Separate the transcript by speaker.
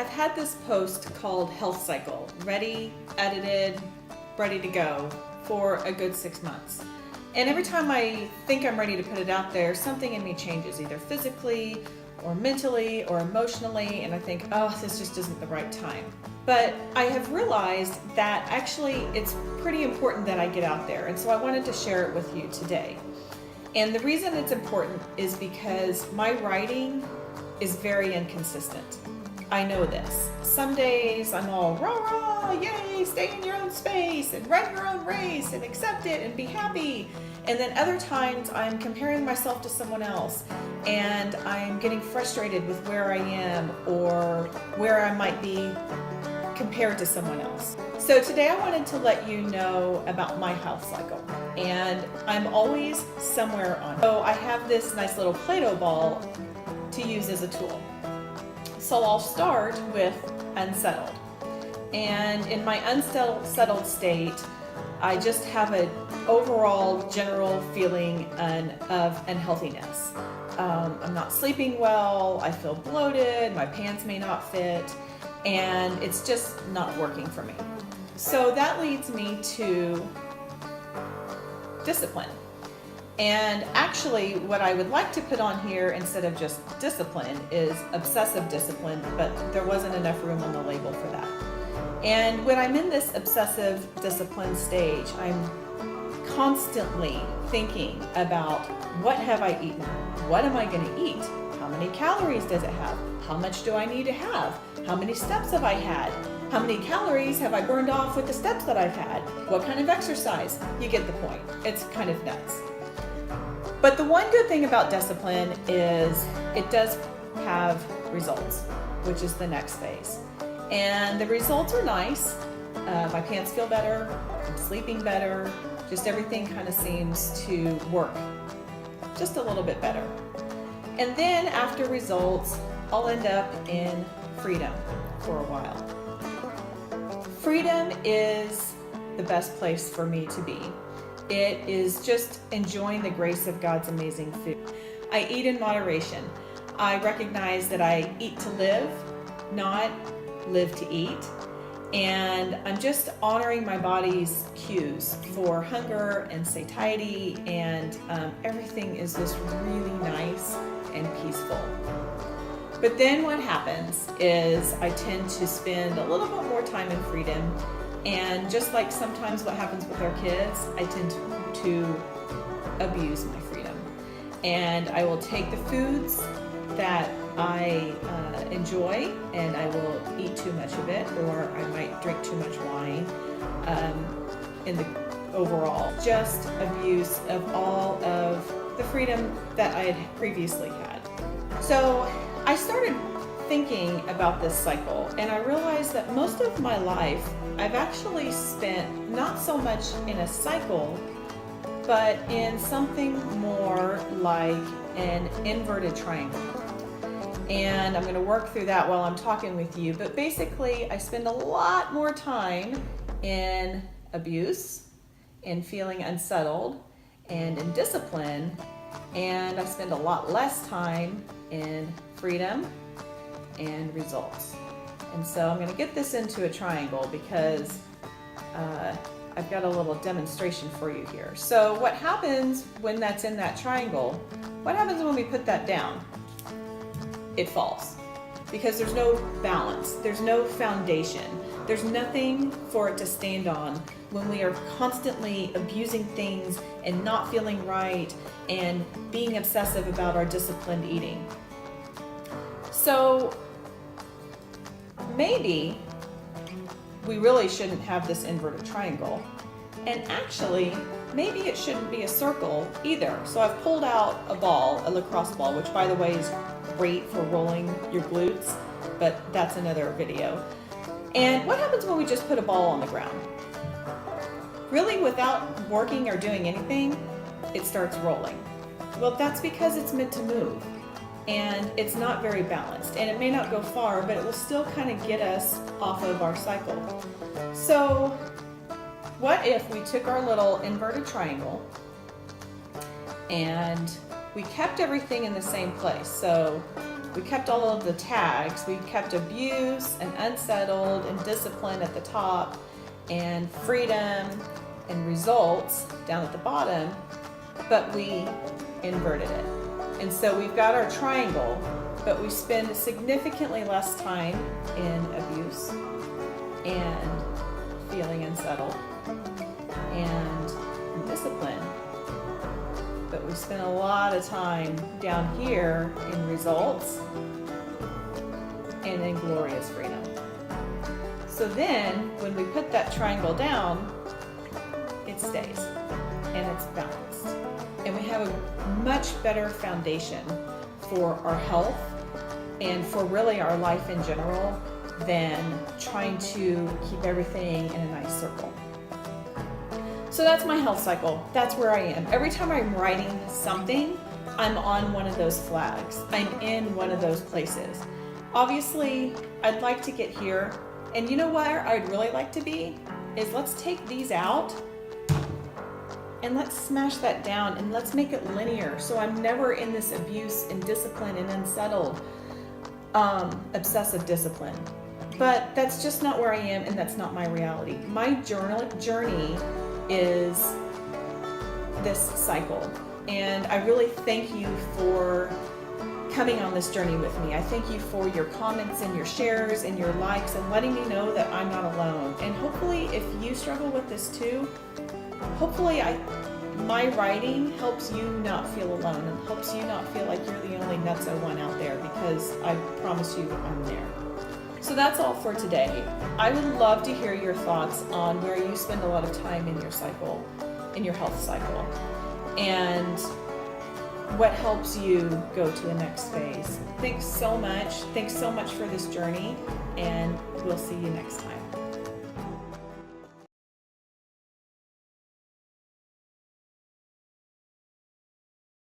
Speaker 1: I've had this post called Health Cycle, ready, edited, ready to go for a good 6 months. And every time I think I'm ready to put it out there, something in me changes, either physically or mentally or emotionally, and I think, oh, this just isn't the right time. But I have realized that actually it's pretty important that I get out there, and so I wanted to share it with you today. And the reason it's important is because my writing is very inconsistent. I know this. Some days I'm all rah rah, yay, stay in your own space and run your own race and accept it and be happy. And then other times I'm comparing myself to someone else and I'm getting frustrated with where I am or where I might be compared to someone else. So today I wanted to let you know about my health cycle, and I'm always somewhere on it. So I have this nice little Play-Doh ball to use as a tool. So I'll start with Unsettled. And in my unsettled state, I just have an overall general feeling of unhealthiness. I'm not sleeping well, I feel bloated, my pants may not fit, and it's just not working for me. So that leads me to discipline. And actually what I would like to put on here instead of just discipline is obsessive discipline, but there wasn't enough room on the label for that. And when I'm in this obsessive discipline stage, I'm constantly thinking about what have I eaten? What am I going to eat? How many calories does it have? How much do I need to have? How many steps have I had? How many calories have I burned off with the steps that I've had? What kind of exercise? You get the point. It's kind of nuts. But the one good thing about discipline is it does have results, which is the next phase. And the results are nice. My pants feel better, I'm sleeping better, just everything kind of seems to work just a little bit better. And then after results, I'll end up in freedom for a while. Freedom is the best place for me to be. It is just enjoying the grace of God's amazing food. I eat in moderation. I recognize that I eat to live, not live to eat. And I'm just honoring my body's cues for hunger and satiety, and everything is just really nice and peaceful. But then what happens is I tend to spend a little bit more time in freedom. And just like sometimes what happens with our kids, I tend to abuse my freedom. And I will take the foods that I enjoy and I will eat too much of it, or I might drink too much wine in the overall. Just abuse of all of the freedom that I had previously had. So I started thinking about this cycle, and I realized that most of my life I've actually spent not so much in a cycle, but in something more like an inverted triangle. And I'm going to work through that while I'm talking with you, but basically I spend a lot more time in abuse, in feeling unsettled, and in discipline, and I spend a lot less time in freedom and results. And so I'm going to get this into a triangle because I've got a little demonstration for you here. So what happens when that's in that triangle, what happens when we put that down? It falls, because there's no balance, there's no foundation, there's nothing for it to stand on when we are constantly abusing things and not feeling right and being obsessive about our disciplined eating. So maybe we really shouldn't have this inverted triangle, and actually maybe it shouldn't be a circle either. So I've pulled out a ball, a lacrosse ball, which by the way is great for rolling your glutes, but that's another video. And what happens when we just put a ball on the ground? Really, without working or doing anything, it starts rolling. Well, that's because it's meant to move, and it's not very balanced, and it may not go far, but it will still kind of get us off of our cycle. So what if we took our little inverted triangle and we kept everything in the same place? So We kept all of the tags. We kept abuse and unsettled and discipline at the top, and freedom and results down at the bottom, but we inverted it. And so we've got our triangle, but we spend significantly less time in abuse and feeling unsettled and in discipline. But we spend a lot of time down here in results and in glorious freedom. So then when we put that triangle down, it stays and it's balanced. And we have a much better foundation for our health and for really our life in general than trying to keep everything in a nice circle. So that's my health cycle. That's where I am. Every time I'm writing something, I'm on one of those flags. I'm in one of those places. Obviously, I'd like to get here. And you know where I'd really like to be? Is let's take these out and let's smash that down and let's make it linear. So I'm never in this abuse and discipline and unsettled, obsessive discipline. But that's just not where I am, and that's not my reality. My journey is this cycle. And I really thank you for coming on this journey with me. I thank you for your comments and your shares and your likes and letting me know that I'm not alone. And hopefully if you struggle with this too, hopefully my writing helps you not feel alone and helps you not feel like you're the only nutso one out there, because I promise you I'm there. So that's all for today. I would love to hear your thoughts on where you spend a lot of time in your cycle, in your health cycle, and what helps you go to the next phase. Thanks so much. Thanks so much for this journey, and we'll see you next time.